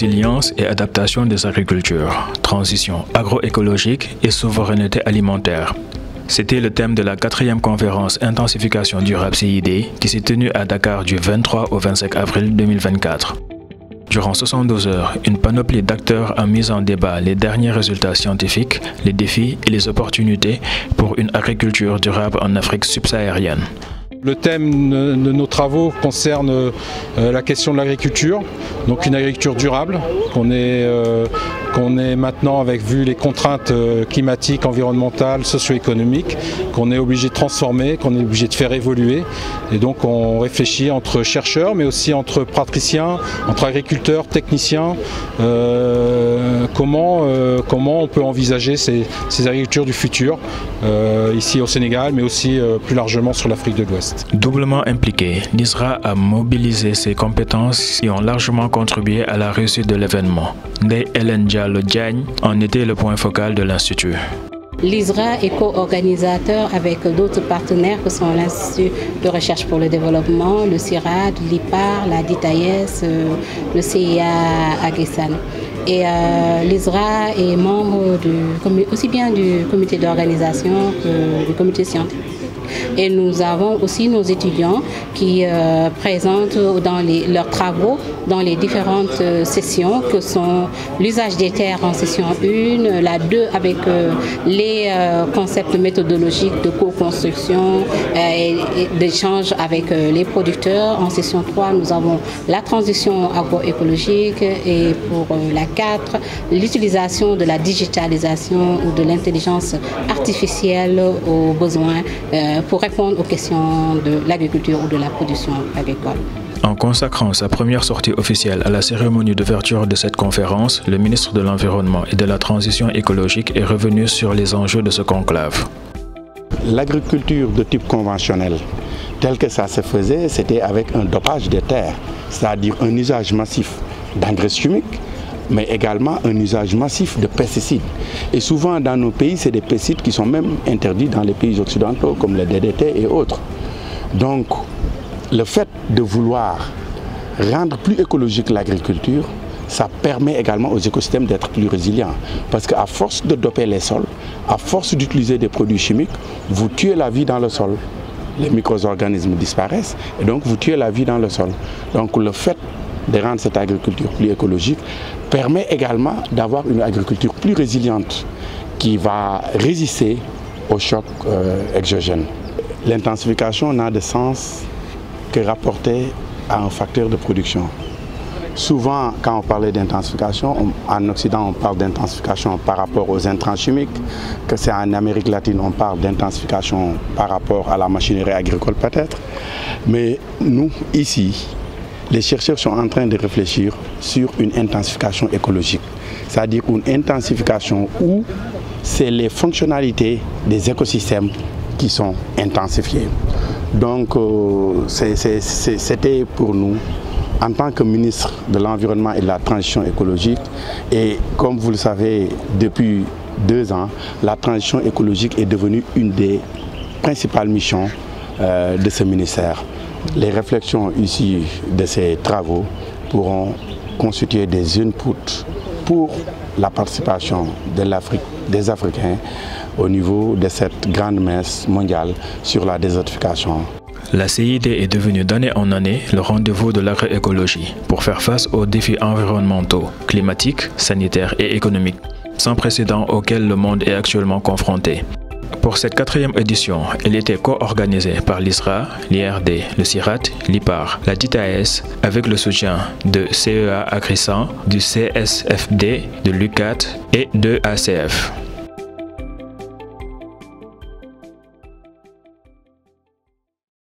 résilience et adaptation des agricultures, transition agroécologique et souveraineté alimentaire. C'était le thème de la 4e conférence Intensification durable CID qui s'est tenue à Dakar du 23 au 25 avril 2024. Durant 72 heures, une panoplie d'acteurs a mis en débat les derniers résultats scientifiques, les défis et les opportunités pour une agriculture durable en Afrique subsaharienne. Le thème de nos travaux concerne la question de l'agriculture, donc une agriculture durable qu'on est maintenant, avec vu les contraintes climatiques, environnementales, socio-économiques, qu'on est obligé de transformer, qu'on est obligé de faire évoluer. Et donc on réfléchit entre chercheurs, mais aussi entre praticiens, entre agriculteurs, techniciens, comment on peut envisager ces agricultures du futur, ici au Sénégal, mais aussi plus largement sur l'Afrique de l'Ouest. Doublement impliqué, l'ISRA a mobilisé ses compétences et ont largement contribué à la réussite de l'événement. Ndeye Hélène Diallo Diagne en était le point focal de l'Institut. L'ISRA est co-organisateur avec d'autres partenaires que sont l'Institut de recherche pour le développement, le CIRAD, l'IPAR, la DITAIES, le CIA Aguessan. Et l'ISRA est membre aussi bien du comité d'organisation que du comité scientifique. Et nous avons aussi nos étudiants qui présentent leurs travaux dans les différentes sessions que sont l'usage des terres en session 1, la 2 avec les concepts méthodologiques de co-construction et d'échange avec les producteurs. En session 3, nous avons la transition agroécologique et pour la 4, l'utilisation de la digitalisation ou de l'intelligence artificielle aux besoins pour répondre aux questions de l'agriculture ou de la production agricole. En consacrant sa première sortie officielle à la cérémonie d'ouverture de cette conférence, le ministre de l'Environnement et de la Transition écologique est revenu sur les enjeux de ce conclave. L'agriculture de type conventionnel, tel que ça se faisait, c'était avec un dopage des terres, c'est-à-dire un usage massif d'engrais chimiques, mais également un usage massif de pesticides. Et souvent dans nos pays, c'est des pesticides qui sont même interdits dans les pays occidentaux, comme le DDT et autres. Donc, le fait de vouloir rendre plus écologique l'agriculture, ça permet également aux écosystèmes d'être plus résilients. Parce qu'à force de doper les sols, à force d'utiliser des produits chimiques, vous tuez la vie dans le sol. Les micro-organismes disparaissent et donc vous tuez la vie dans le sol. Donc le fait de rendre cette agriculture plus écologique permet également d'avoir une agriculture plus résiliente qui va résister aux chocs exogènes. L'intensification n'a de sens que rapporté à un facteur de production. Souvent, quand on parlait d'intensification, en Occident, on parle d'intensification par rapport aux intrants chimiques, que c'est en Amérique latine, on parle d'intensification par rapport à la machinerie agricole peut-être. Mais nous, ici, les chercheurs sont en train de réfléchir sur une intensification écologique, c'est-à-dire une intensification où c'est les fonctionnalités des écosystèmes qui sont intensifiées. Donc c'était pour nous, en tant que ministre de l'Environnement et de la Transition écologique, et comme vous le savez, depuis 2 ans, la transition écologique est devenue une des principales missions de ce ministère. Les réflexions issues de ces travaux pourront constituer des inputs pour la participation de l'Afrique, des Africains au niveau de cette grande messe mondiale sur la désertification. La CID est devenue d'année en année le rendez-vous de l'agroécologie pour faire face aux défis environnementaux, climatiques, sanitaires et économiques, sans précédent auxquels le monde est actuellement confronté. Pour cette 4e édition, elle était co-organisée par l'ISRA, l'IRD, le CIRAD, l'IPAR, la DITAIES, avec le soutien de CEA Agrisan, du CSFD, de l'UCAT et de ACF.